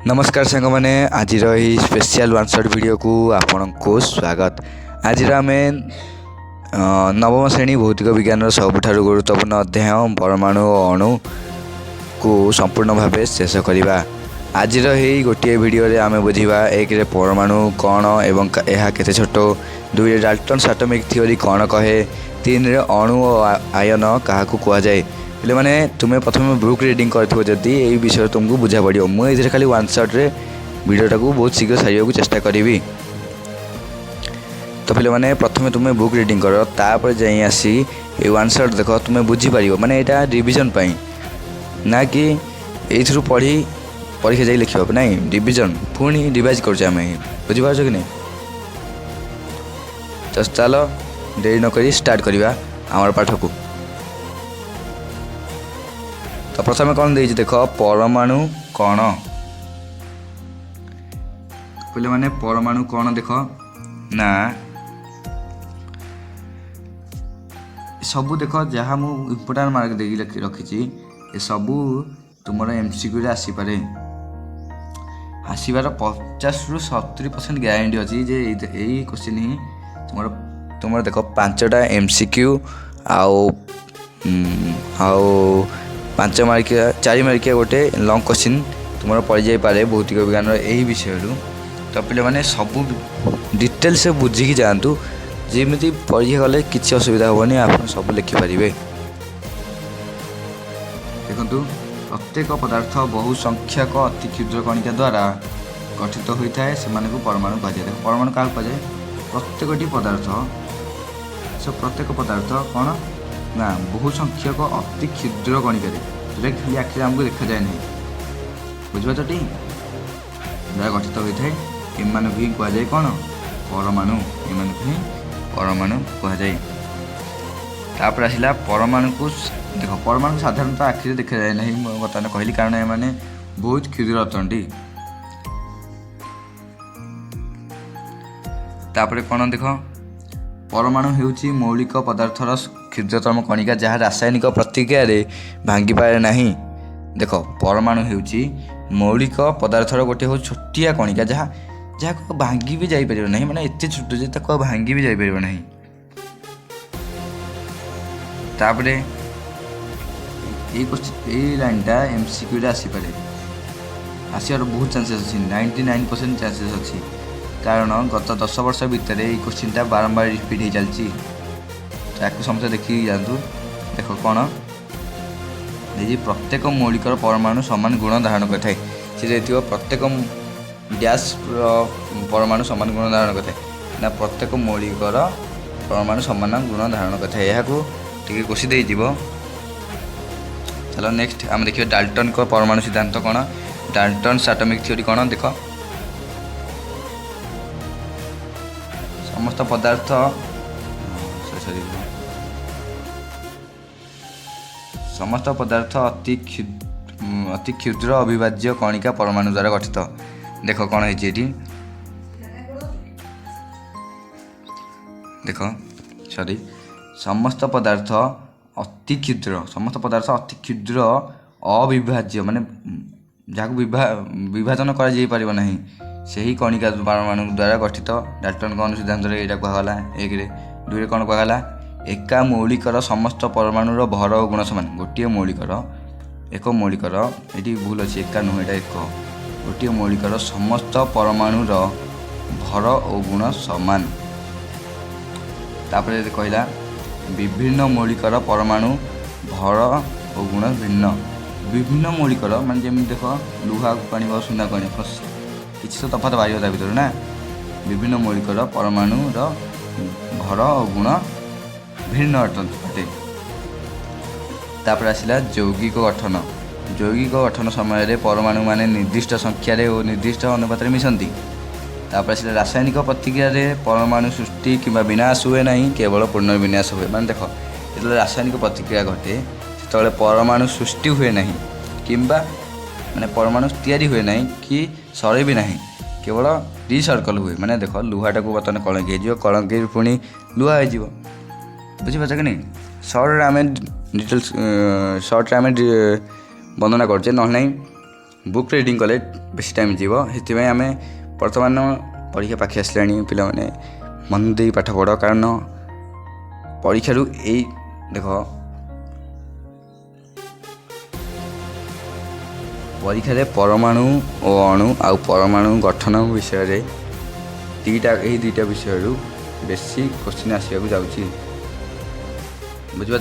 नमस्कार सांग मैंने आज स्पेशल वन शॉट वीडियो को आपण को स्वागत। आज आम नवम श्रेणी भौतिक विज्ञान सबुठ गुरुत्वपूर्ण अध्याय परमाणु और अणु को संपूर्ण भाव शेष करवा। आज गोटे वीडियो आम बुझा एक परमाणु कौन एवं यह केते छोट, दुई डाल्टन एटॉमिक थ्योरी कौन कहे, तीन अणु और आयन क्या कहुए। पे मैंने तुम्हें प्रथम बुक रिडिंग कर जदि ये विषय तुमको बुझा पड़ो। मुझे खाली वन शॉट्रे वीडियोटा को बहुत शीघ्र सारे चेष्टा करी। तो पे मैंने प्रथम तुम्हें बुक रिडिंग कर तापर जाई आसी ये वन शॉट देख तुम्हें बुझीपार। माने यहाँ रिविजन पाई ना कि ये पढ़ी परीक्षा जाई लिखा ना, रिविजन पुणी रिवाइज कर बुझीपार कि नहीं। तो चलो देरी नक स्टार्ट करवा आम पाठ को। तो प्रथम कौन देख परमाणु कौन पे मैंने परमाणु कौन देख ना सबू देख जहाँ मु इम्पोर्टाट मार्क दे रखी सबू तुम एमसीक्यू आसीपे। आसबार 50 ରୁ 70% ग्यारंटी अच्छी जे यही क्वेश्चन ही तुम देख 5टा एमसीक्यू आउ 5 मार्किया 4 मार्किया गोटे लंग क्वेश्चन तुम पड़ जापे भौतिक विज्ञान यही विषय। तो पे मैंने सबू डिटेल से बुझिकी जातु जमी परीक्षा गले किसी असुविधा हेनी, आप सब लिखिपारे। देखु प्रत्येक पदार्थ बहु संख्यक अति क्षुद्र कणिका द्वारा गठित होता है, से परमाणु कहुए। परमाणु क्या कहुए? प्रत्येकटी पदार्थ प्रत्येक पदार्थ कौन ना बहु संख्यक अति क्षुद्र कणिका जोटा खाली आखिर आमको देखा जाए ना, बुझे टी द्वारा गठित होता है। एम भी कहुए कौन? परमाणु। एम भी परमाणु कहुए। तापर आसला परमाणु को देख परमाणु साधारणतः आखिर देखा जाए ना, बर्तमान कहली कारण एम बहुत क्षुद्र अटंती। तापर कौन देख परमाणु हेउची मौलिक पदार्थर क्षुद्रतम कणिका जहाँ रासायनिक प्रतिक्रिया भांगी पारे नहीं। देख परमाणु हेउची मौलिक पदार्थर गोटे हो छोटिया कणिका जहाँ जहाँ भांगी भी जापर ना, माने एत छोट जे भांगी भी जापर ना। तापरे ये लाइनटा एमसीक्यू आसीपे, आसबार बहुत चांसेस अच्छी 99% चांसेस अच्छी, कारण गत 10 वर्ष भितर ये क्वेश्चनटा बारंबार रिपीट हो चलती। तो या समस्त देखिए जातु। देख कौन ये प्रत्येक मौलिक परमाणु समान गुण धारण करें, से प्रत्येक गैस परमाणु समान गुण धारण करें ना, प्रत्येक मौलिक परमाणु समान गुण धारण करें। यहाँ टे कोशी दे। चलो नेक्स्ट आम देखिए डाल्टन को परमाणु सिद्धांत कौन, डाल्टन एटॉमिक थ्योरी कौन। देख समस्त पदार्थ समस्त पदार्थ अति क्षुद्र अविभाज्य कणिका परमाणु द्वारा गठित। देख कौन है देख सॉरी समस्त पदार्थ अति क्षुद्र अविभाज्य माने जहाँ विभाजन कर नहीं, से ही कणिका परमाणु द्वारा गठित। डाल्टन कौन सिद्धांत यहाँ कहला 1 रे 2 रे कौन कहला एका मौलिकर समस्त परमाणुर भर और गुण समान। गोटे मौलिकर एक मौलिकर ये भूल अच्छी एका नुह यहाँ एक गोटे मौलिकर समस्त परमाणुर भर और गुण समान। तापर कहला विभिन्न मौलिकर परमाणु भर और गुण भिन्न। विभिन्न मौलिकर मान जमी देख लुहा को सुना को किसी तो तफात बाहर ता भर ना। विभिन्न मौलिकर परमाणुर भर और गुण भिन्न अटे। तापर आसला यौगिक गठन। यौगिक गठन समय परमाणु माने निर्दिष्ट संख्यार और निर्दिष्ट अनुपात मिशंती। तापर आसला रासायनिक प्रतिक्रिया परमाणु सृष्टि किंवा विनाश हुए ना, केवल पुनर्विन्यास हुए। माने देख जो रासायनिक प्रतिक्रिया घटे से परमाणु सृष्टि हुए ना किंबा माने परमाणु तैयारी हुए ना कि सरे भी ना, केवल रिसर्कल हुए। माने देख लुहाटा को बर्तमान कलंकी हो कलंकी पुणी लुहा हो बुझीपार कि नहीं। सर्ट आम डिटेल्स सर्ट आम वर्णना करचे ना बुक रिडिंग कले बेसी टाइम जीव से आम बर्तमान परीक्षा पाखे आसलाणी पिलाने मन दे पाठ पढ़ कारण परीक्षा यही देख परीक्षा परमाणु और अणु आ परमाणु गठन विषय दुईटा विषय बेसी क्वेश्चन आसवाक जाऊँगी बुझीपार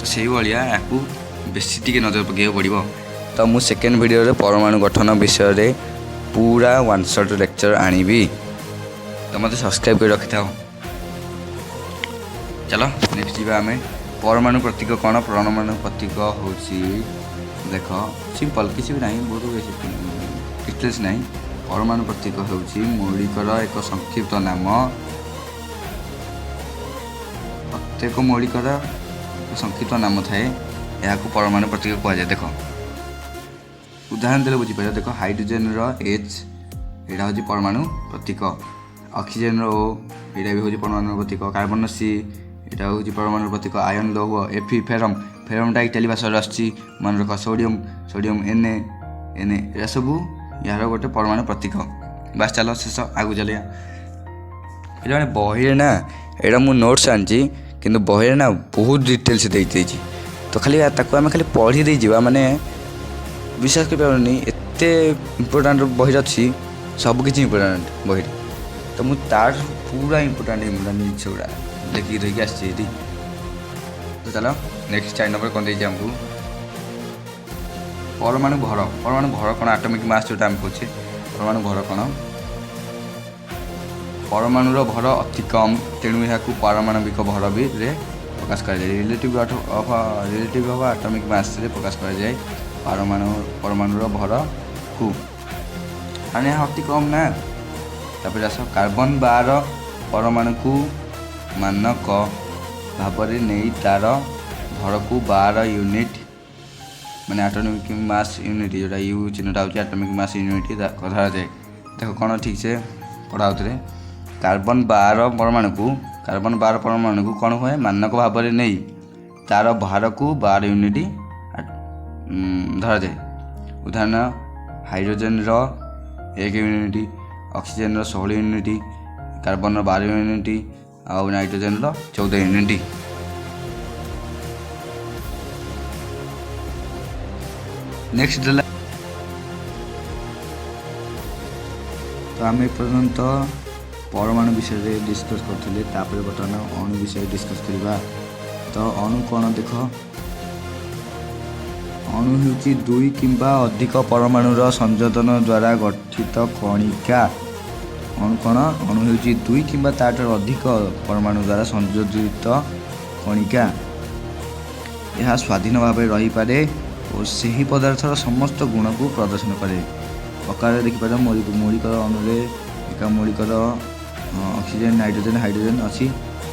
से भाया या बेसी टी नजर पकड़ पड़ो। तो मु सेकेंड वीडियो परमाणु गठन विषय पूरा वन शॉट लेक्चर आनी तो मत सब्सक्राइब कर रखी था। चलो नेक्स्ट जी आम परमाणु प्रतीक कौन परमाणु प्रतीक हूँ देख सिंपल किसी भी ना बहुत डिटेल्स ना परमाणु प्रतीक हूँ मौलिकर एक संक्षिप्त नाम प्रत्येक मौलिकर संक्षिप्त नाम थाए या परमाणु प्रतीक कहुए। देख उदाहरण देले बुझीपार देख हाइड्रोजेन एच यहाँ हूँ परमाणु प्रतीक ऑक्सीजन ओ यहाँ भी हूँ परमाणु प्रतीक कार्बन सी यहाँ हूँ परमाणु प्रतीक आयन लौह एफी फेरम फेरमटा इटाली भाषा आसी मन रख सोडियम सोडियम एन ए सब यार गोटे परमाणु प्रतीक बास चलो शेष आगू चलिए ये बही ना यहाँ मुझे नोट्स आनी कि बही ना बहुत डिटेल्स देती तो खाली आम खाली पढ़ी दे जावा माने विश्वास करें एत इम्पोर्टाट बही अच्छी सबकि इम्पोर्टाट बही तो मुझे तार पूरा इम्पोर्टाट जिनस गुड़ा देखिए धोकी आसी तो चलो नेक्स्ट 4 नंबर कौन देती आमको परमाणु भर कौन आटमिक मास जो आम कहे परमाणु भर कौन परमाणुर भर अति कम तेणु यहाँ पारमाणविक भर भी प्रकाश कर रिलेटिव ऑफ आटमिक मास रे प्रकाश कर जाए परमाणुर भर को हाँ यहाँ अति कम ना तापर आस कार्बन 12 परमाणु को मानक भाव नहीं तार भर को 12 यूनिट माने आटमिक मास यूनिट जोटा यू चिन्हटा हो आटमिक मास यूनिट कथा जाए। देख कौन ठीक से पढ़ा कार्बन 12 परमाणु को कौन हुए मानक भाव नहीं तार भार को 12 यूनिट धरा जाए। उदाहरण hydrogen 1 unit oxygen 16 unit carbon 12 unit आउ नाइट्रोजेन 14 यूनिट। नेक्स्ट तो आम पर्यंत परमाणु विषय डिस्कस करते बर्तमान अणु विषय डिस्कस करवा। तो अणु कौन देख अणु हूँ 2 किंबा अधिक परमाणुर संयोजन द्वारा गठित कणिका। अणु कौन अणु हूँ 2 किंबा ताठ अधिक परमाणु द्वारा संयोजित कणिका। यह स्वाधीन भाव रही पारे और सही पदार्थर समस्त गुण को प्रदर्शन करे। प्रकार देखिपार मौलिकर अणुरे एका मौलिकर ऑक्सीजन नाइट्रोजेन हाइड्रोजेन अच्छी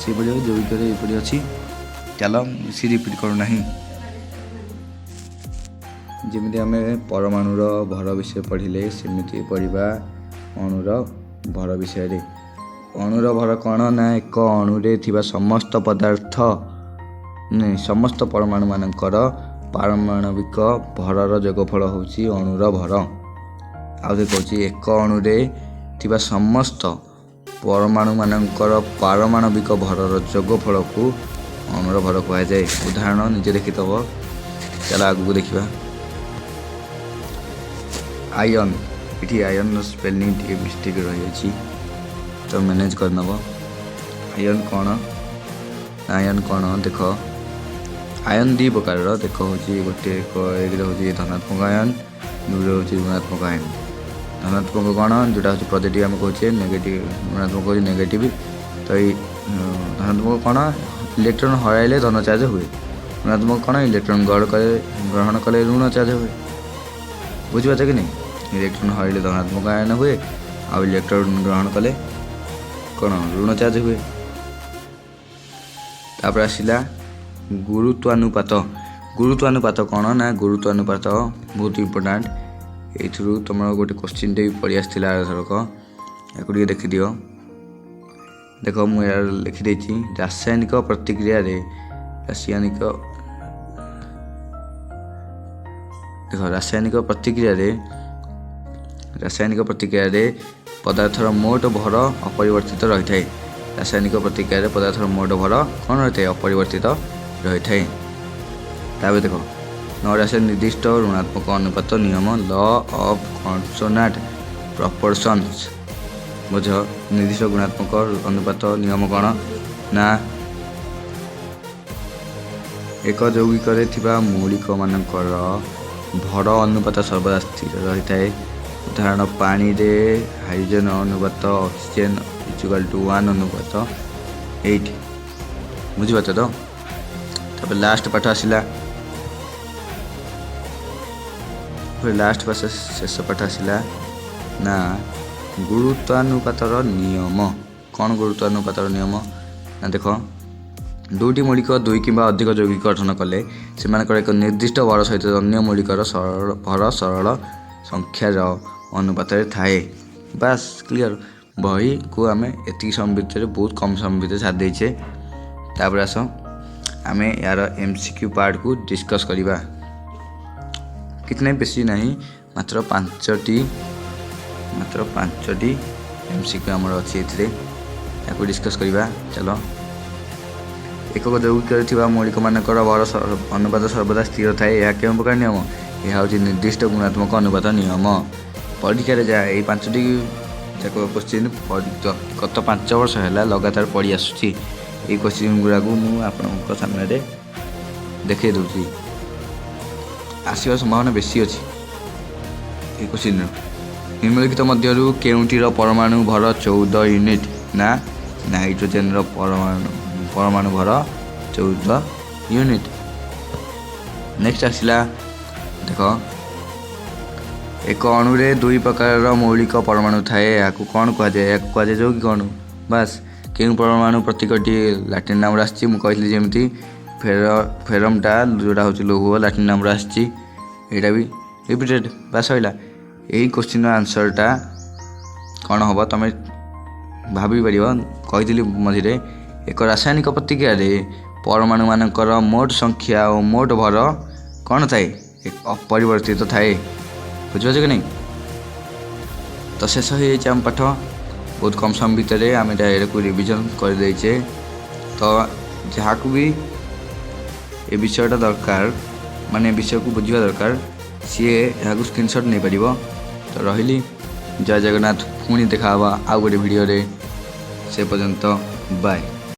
से जैविक एपरी अच्छी चलो सी रिपीट करूना जमी आम परमाणुर भर विषय पढ़ले सेमती पढ़ा अणुर भर विषय। अणुर भर कौन ना एक अणुरे थिबा समस्त पदार्थ समस्त परमाणु मानकर पारमाणविक भरर जोगफल हूँ अणुर भर। आउ कहूँ एक अणुरे थिबा समस्त परमाणु मानकर पारमाणविक भरर जोगफल को अणुर भर कहुए। उदाहरण निजे देखिथब चल आगू देखा आयन ये आयन स्पेलिंग टी मिस्टेक रही तो मैनेज करनब। आयन कौन देख आयन 2 प्रकार देख हूँ गोटे एक हूँ धनात्मक आयन दूसरे हूँ ऋणात्मक आयन। धनात्मक कौन जोटा हूँ पॉजिटिव आम कहे नेगेटिव ऋणात्मक हूँ नेगेटिव। तो ये धनात्मक कौन इलेक्ट्रॉन हराइले धन चार्ज हुए ऋणात्मक कौन इलेक्ट्रॉन ग्रहण कले ऋण चार्ज हुए बुझीपार कि नहीं। इलेक्ट्रॉन हराइले धनात्मक आयन हुए आ इलेक्ट्रॉन ग्रहण कले कौन ऋण चार्ज हुए। तापर आसला गुरुत्वानुपात। गुरुत्वानुपात कौन ना गुरुत्वानुपात बहुत इम्पोर्टाट एथुरु तुम गोटे क्वेश्चन टे पढ़ी आसाला आरथरक या देखीदि देख मुझे लिखिदे रासायनिक प्रतिक्रिया देख रासायनिक प्रतिक्रिया पदार्थर मोट भर अपरिवर्तित रही है। रासायनिक प्रतिक्रिया पदार्थर मोट भर कौन रही है अपरिवर्तित रही है। तापर देख नौराशे निर्दिष्ट ऋणात्मक अनुपात नियम ल ऑफ कॉन्सोनेंट प्रपोर्शंस बुझ। निर्दिष्ट गुणात्मक अनुपात नियम कौन ना एक यौगिक मौलिक मानकर भर अनुपात सर्वदा स्थिर रही है। उदाहरण पानी रे हाइड्रोजन अनुपात ऑक्सीजन इक्वल टू 1 अनुपात 8 बुझीपार तो। तब लास्ट पाठ आसला शेष पाठ आसला ना गुरुत्वानुपातर नियम। कौन गुरुत्वानुपातर नियम ना देख दुईटी मौलिक दुई कि अधिक यौगिक गठन कले से एक निर्दिष्ट भर सहित अन्य मौलिकर भर सरल संख्यार अनुपात थाए। बास क्लियर। बही को आम एति समय भितर बहुत कम समय भितर छाड़ देचे। तापर आस आम यार MCQ पार्ट को डिस्कस करवा। कितने बेसी नहीं मात्र 5टी MCQ आमर अच्छी या डिस्कस करवा। चलो एक यौगिक मौलिक मानकर भर अनुपात सर्वदा स्थिर थाए। यह क्यों प्रकार नियम? यह हूँ निर्दिष्ट गुणात्मक अनुपात नियम। परीक्षा जा 5टी जाक क्वेश्चन गत 5 वर्ष है लगातार पढ़ी आसूँ। ये क्वेश्चन गुड़ा मुझे सामने देखे दूसरी आसवा संभावना बेसी अच्छी। ये क्वेश्चन निम्नलिखित मध्यरु केउंटीर परमाणु भर 14 यूनिट ना नाइट्रोजेन परमाणु भर 14 यूनिट। नेक्स्ट आसला देख एक अणुरे 2 प्रकार मौलिक परमाणु थाए। या कौन कहुए? या कहुए यौगिक अणु। बास क्यों परमाणु प्रत्येकटी लाटिन नाम आसी मुझे जमी फेरमटा जोड़ा हूँ लौह लाटिन नाम आसी भी रिपीटेड। बास सैला यही क्वेश्चन आंसरटा कौन हम तुम भाभी पार कही मझे एक रासायनिक प्रतिक्रिया परमाणु मानकर मोट संख्या और मोट भर कौन थाए अपरिवर्तित थाए। बुझे कि नहीं? तो शेष हो आम पाठ बहुत कम समय भितर आम को रिविजन करदे। तो जहाँ को भी ये विषयटा दरकार माने विषय को बुझा दरकार सी यहाँ स्क्रीनशॉट नहीं पार। तो रही जय जगन्नाथ। पुणी देखा आउ गोटे वीडियो से पर्यंत बाय।